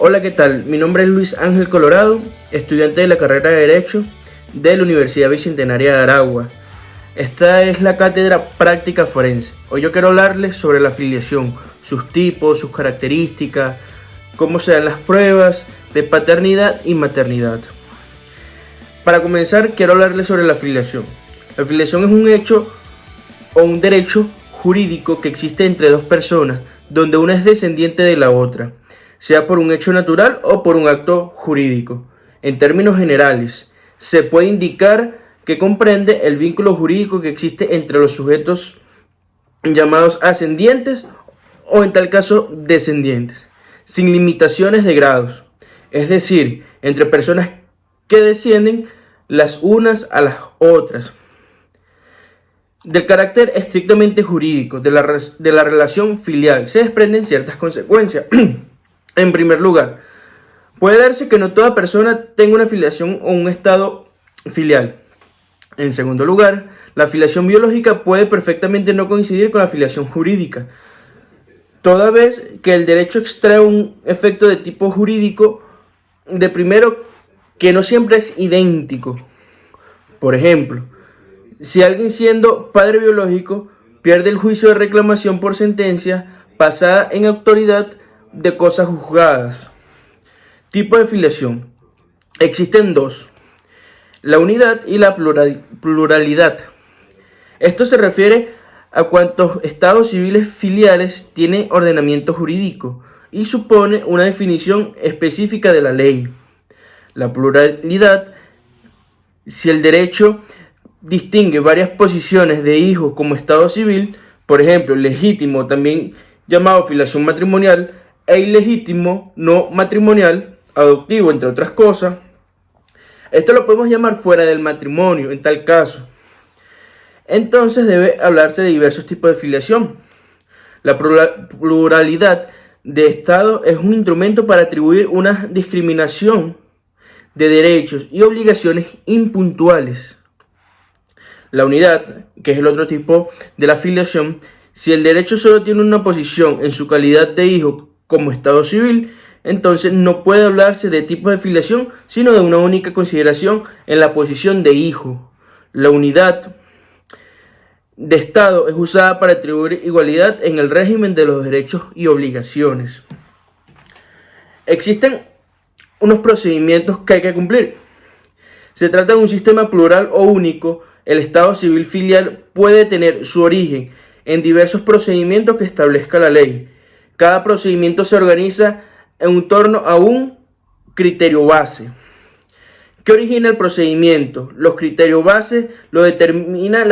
Hola, ¿qué tal? Mi nombre es Luis Ángel Colorado, estudiante de la carrera de Derecho de la Universidad Bicentenaria de Aragua. Esta es la cátedra Práctica Forense. Hoy yo quiero hablarles sobre la filiación, sus tipos, sus características, cómo se dan las pruebas de paternidad y maternidad. Para comenzar, quiero hablarles sobre la filiación. La filiación es un hecho o un derecho jurídico que existe entre dos personas, donde una es descendiente de la otra, sea por un hecho natural o por un acto jurídico. En términos generales, se puede indicar que comprende el vínculo jurídico que existe entre los sujetos llamados ascendientes o en tal caso descendientes, sin limitaciones de grados, es decir, entre personas que descienden las unas a las otras. Del carácter estrictamente jurídico de la relación filial se desprenden ciertas consecuencias. En primer lugar, puede darse que no toda persona tenga una filiación o un estado filial. En segundo lugar, la filiación biológica puede perfectamente no coincidir con la filiación jurídica, toda vez que el derecho extrae un efecto de tipo jurídico de primero que no siempre es idéntico. Por ejemplo, si alguien siendo padre biológico pierde el juicio de reclamación por sentencia basada en autoridad de cosas juzgadas. Tipo de filiación. Existen dos: la unidad y la pluralidad. Esto se refiere a cuántos estados civiles filiales tiene ordenamiento jurídico y supone una definición específica de la ley. La pluralidad, si el derecho distingue varias posiciones de hijos como estado civil, por ejemplo, legítimo, también llamado filiación matrimonial, e ilegítimo, no matrimonial, adoptivo, entre otras cosas. Esto lo podemos llamar fuera del matrimonio, en tal caso. Entonces debe hablarse de diversos tipos de filiación. La pluralidad de estado es un instrumento para atribuir una discriminación de derechos y obligaciones impuntuales. La unidad, que es el otro tipo de la filiación, si el derecho solo tiene una posición en su calidad de hijo como estado civil, entonces no puede hablarse de tipo de filiación, sino de una única consideración en la posición de hijo. La unidad de estado es usada para atribuir igualdad en el régimen de los derechos y obligaciones. Existen unos procedimientos que hay que cumplir. Se trata de un sistema plural o único. El estado civil filial puede tener su origen en diversos procedimientos que establezca la ley. Cada procedimiento se organiza en torno a un criterio base. ¿Qué origina el procedimiento? Los criterios base lo determina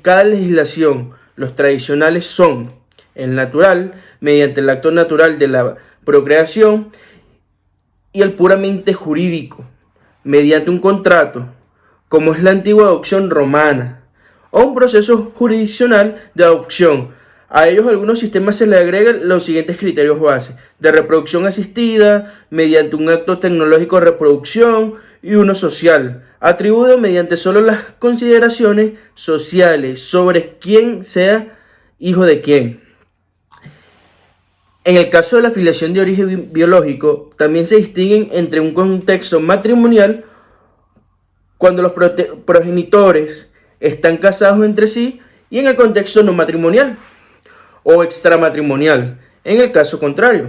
cada legislación. Los tradicionales son el natural, mediante el acto natural de la procreación, y el puramente jurídico, mediante un contrato, como es la antigua adopción romana, o un proceso jurisdiccional de adopción. A ellos algunos sistemas se le agregan los siguientes criterios base: de reproducción asistida, mediante un acto tecnológico de reproducción, y uno social, atribuido mediante solo las consideraciones sociales sobre quién sea hijo de quién. En el caso de la filiación de origen biológico, también se distinguen entre un contexto matrimonial, cuando los progenitores están casados entre sí, y en el contexto no matrimonial o extramatrimonial, en el caso contrario.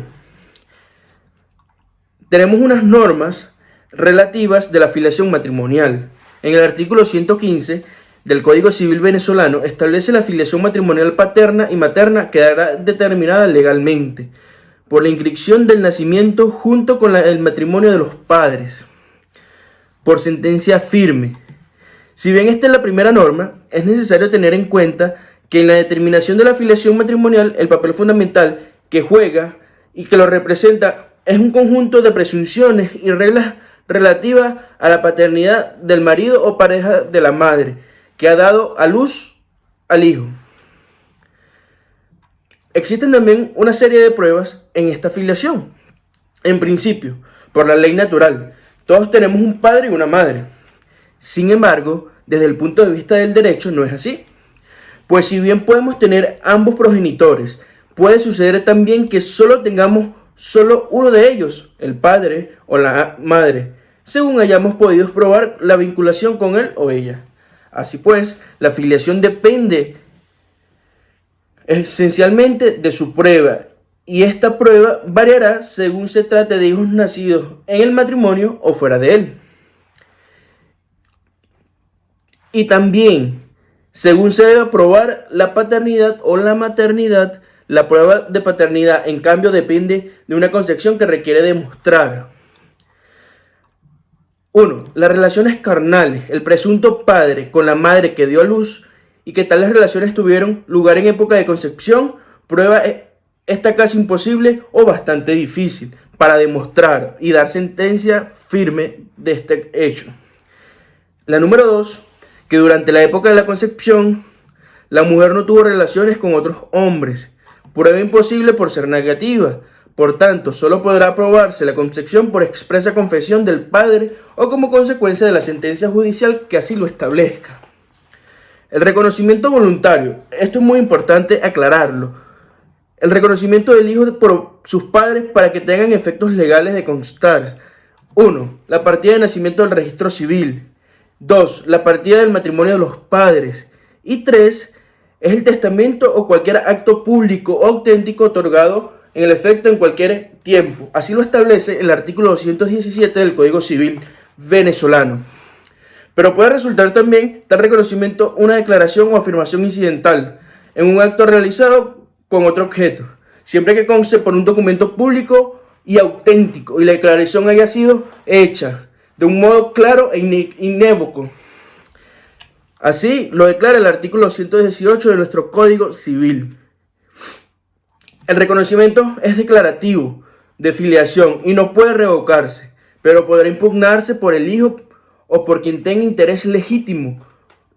Tenemos unas normas relativas de la filiación matrimonial. En el artículo 115 del Código Civil venezolano establece la filiación matrimonial paterna y materna, quedará determinada legalmente por la inscripción del nacimiento junto con el matrimonio de los padres, por sentencia firme. Si bien esta es la primera norma, es necesario tener en cuenta que en la determinación de la filiación matrimonial el papel fundamental que juega y que lo representa es un conjunto de presunciones y reglas relativas a la paternidad del marido o pareja de la madre que ha dado a luz al hijo. Existen también una serie de pruebas en esta filiación. En principio, por la ley natural, todos tenemos un padre y una madre. Sin embargo, desde el punto de vista del derecho no es así. Pues si bien podemos tener ambos progenitores, puede suceder también que solo tengamos solo uno de ellos, el padre o la madre, según hayamos podido probar la vinculación con él o ella. Así pues, la filiación depende esencialmente de su prueba, y esta prueba variará según se trate de hijos nacidos en el matrimonio o fuera de él. Y también, según se debe probar la paternidad o la maternidad, la prueba de paternidad, en cambio, depende de una concepción que requiere demostrar: 1. Las relaciones carnales, el presunto padre con la madre que dio a luz, y que tales relaciones tuvieron lugar en época de concepción, prueba esta casi imposible o bastante difícil para demostrar y dar sentencia firme de este hecho. La número 2, que durante la época de la concepción, la mujer no tuvo relaciones con otros hombres, prueba imposible por ser negativa. Por tanto, solo podrá probarse la concepción por expresa confesión del padre o como consecuencia de la sentencia judicial que así lo establezca. El reconocimiento voluntario, esto es muy importante aclararlo. El reconocimiento del hijo por sus padres para que tengan efectos legales de constar: 1. La partida de nacimiento del registro civil. 2. La partida del matrimonio de los padres. Y 3. Es el testamento o cualquier acto público o auténtico otorgado en el efecto en cualquier tiempo. Así lo establece el artículo 217 del Código Civil venezolano. Pero puede resultar también tal reconocimiento una declaración o afirmación incidental en un acto realizado con otro objeto, siempre que conste por un documento público y auténtico y la declaración haya sido hecha de un modo claro e inequívoco. Así lo declara el artículo 118 de nuestro Código Civil. El reconocimiento es declarativo de filiación y no puede revocarse, pero podrá impugnarse por el hijo o por quien tenga interés legítimo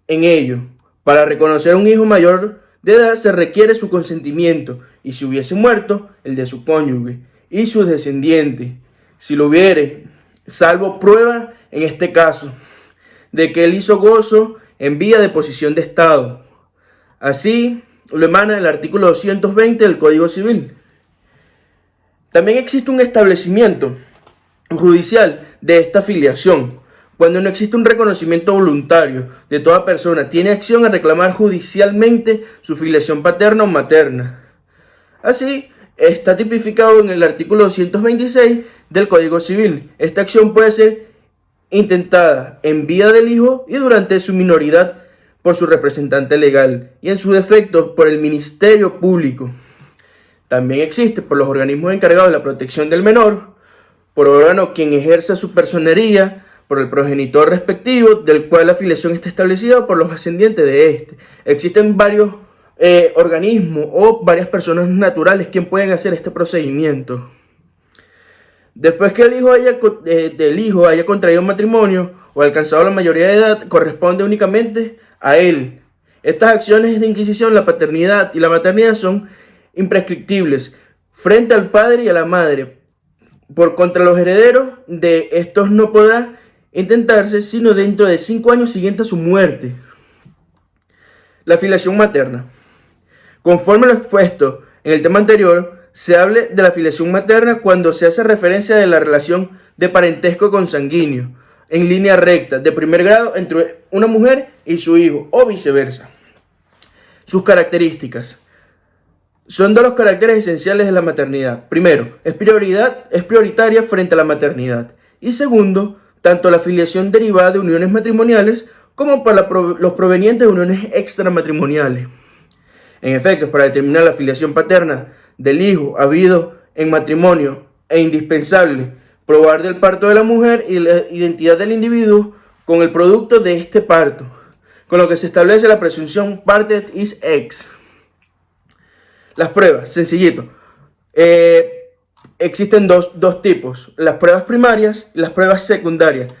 en ello. Para reconocer a un hijo mayor de edad se requiere su consentimiento, y si hubiese muerto, el de su cónyuge y sus descendientes, si lo hubiere, salvo prueba en este caso de que él hizo gozo en vía de posición de estado. Así lo emana el artículo 220 del Código Civil. También existe un establecimiento judicial de esta filiación. Cuando no existe un reconocimiento voluntario de toda persona, tiene acción a reclamar judicialmente su filiación paterna o materna. Así, está tipificado en el artículo 226 del Código Civil. Esta acción puede ser intentada en vía del hijo y durante su minoridad por su representante legal y en su defecto por el Ministerio Público. También existe por los organismos encargados de la protección del menor, por órgano quien ejerza su personería, por el progenitor respectivo, del cual la filiación está establecida, por los ascendientes de este. Existen varios organismos o varias personas naturales quien pueden hacer este procedimiento. Después que del hijo haya contraído matrimonio o alcanzado la mayoría de edad, corresponde únicamente a él. Estas acciones de inquisición, la paternidad y la maternidad, son imprescriptibles frente al padre y a la madre. Por contra los herederos de estos no podrá intentarse sino dentro de 5 años siguientes a su muerte. La filiación materna. Conforme a lo expuesto en el tema anterior, se habla de la filiación materna cuando se hace referencia de la relación de parentesco consanguíneo en línea recta de primer grado entre una mujer y su hijo o viceversa. Sus características. Son dos los caracteres esenciales de la maternidad. Primero, es prioritaria frente a la maternidad. Y segundo, tanto la filiación derivada de uniones matrimoniales como para los provenientes de uniones extramatrimoniales. En efecto, para determinar la filiación paterna del hijo habido en matrimonio es indispensable probar del parto de la mujer y la identidad del individuo con el producto de este parto, con lo que se establece la presunción parted is ex. Las pruebas, sencillito. Existen dos tipos, las pruebas primarias y las pruebas secundarias.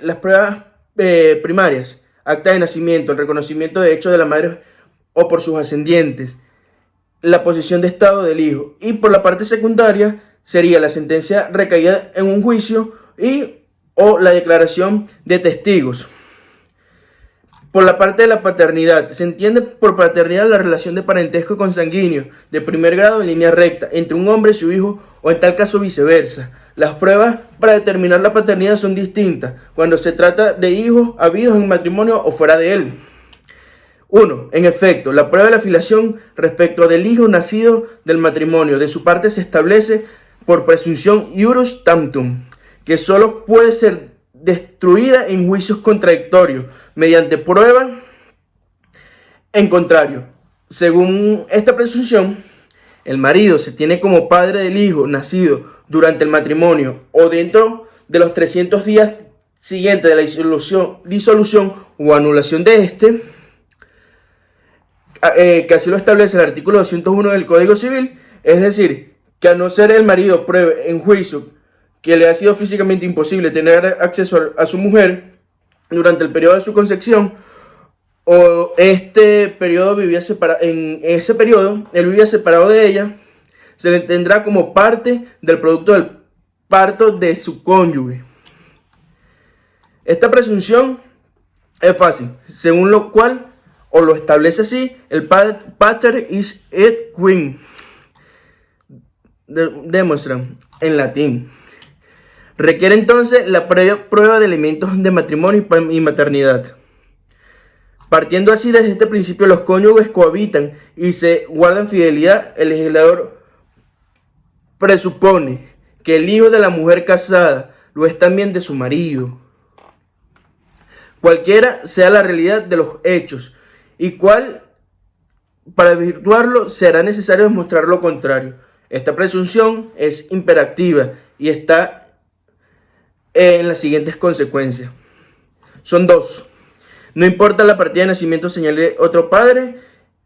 Las pruebas primarias, acta de nacimiento, el reconocimiento de hechos de la madre o por sus ascendientes, la posición de estado del hijo. Y por la parte secundaria sería la sentencia recaída en un juicio o la declaración de testigos. Por la parte de la paternidad, se entiende por paternidad la relación de parentesco consanguíneo de primer grado en línea recta entre un hombre y su hijo, o en tal caso viceversa. Las pruebas para determinar la paternidad son distintas cuando se trata de hijos habidos en matrimonio o fuera de él. 1. En efecto, la prueba de la filiación respecto del hijo nacido del matrimonio de su parte se establece por presunción iuris tantum, que solo puede ser destruida en juicios contradictorios mediante prueba en contrario. Según esta presunción, el marido se tiene como padre del hijo nacido durante el matrimonio o dentro de los 300 días siguientes de la disolución o anulación de este, que así lo establece el artículo 201 del Código Civil, es decir, que a no ser el marido pruebe en juicio que le ha sido físicamente imposible tener acceso a su mujer durante el periodo de su concepción, o este periodo en ese periodo él vivía separado de ella, se le tendrá como parte del producto del parto de su cónyuge. Esta presunción es fácil, según lo cual, o lo establece así, el pater is et quem demonstran en latín. Requiere entonces la previa prueba de elementos de matrimonio y maternidad. Partiendo así desde este principio, los cónyuges cohabitan y se guardan fidelidad. El legislador presupone que el hijo de la mujer casada lo es también de su marido, cualquiera sea la realidad de los hechos, y cual para virtuarlo será necesario demostrar lo contrario. Esta presunción es imperativa y está en las siguientes consecuencias. Son dos. No importa la partida de nacimiento señale otro padre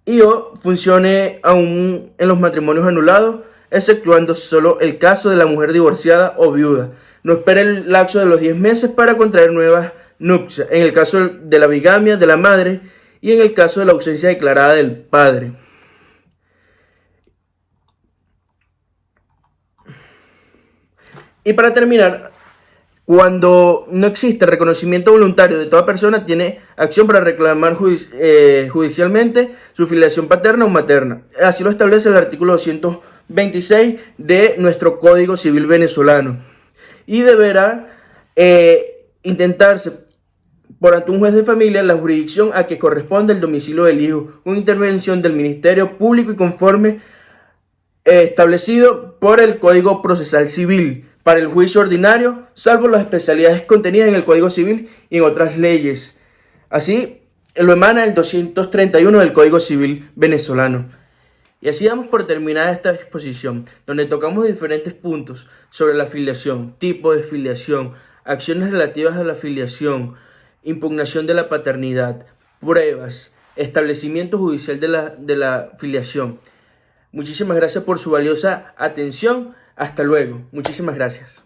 y o funcione aún en los matrimonios anulados, exceptuando solo el caso de la mujer divorciada o viuda. No espere el lapso de los 10 meses para contraer nuevas nupcias, en el caso de la bigamia de la madre y en el caso de la ausencia declarada del padre. Y para terminar, cuando no existe reconocimiento voluntario de toda persona, tiene acción para reclamar judicialmente su filiación paterna o materna. Así lo establece el artículo 226 de nuestro Código Civil venezolano. Y deberá intentarse por ante un juez de familia la jurisdicción a que corresponde el domicilio del hijo, con intervención del Ministerio Público y conforme establecido por el Código Procesal Civil para el juicio ordinario, salvo las especialidades contenidas en el Código Civil y en otras leyes. Así lo emana el 231 del Código Civil venezolano. Y así damos por terminada esta exposición, donde tocamos diferentes puntos sobre la filiación, tipo de filiación, acciones relativas a la filiación, impugnación de la paternidad, pruebas, establecimiento judicial de la filiación. Muchísimas gracias por su valiosa atención. Hasta luego. Muchísimas gracias.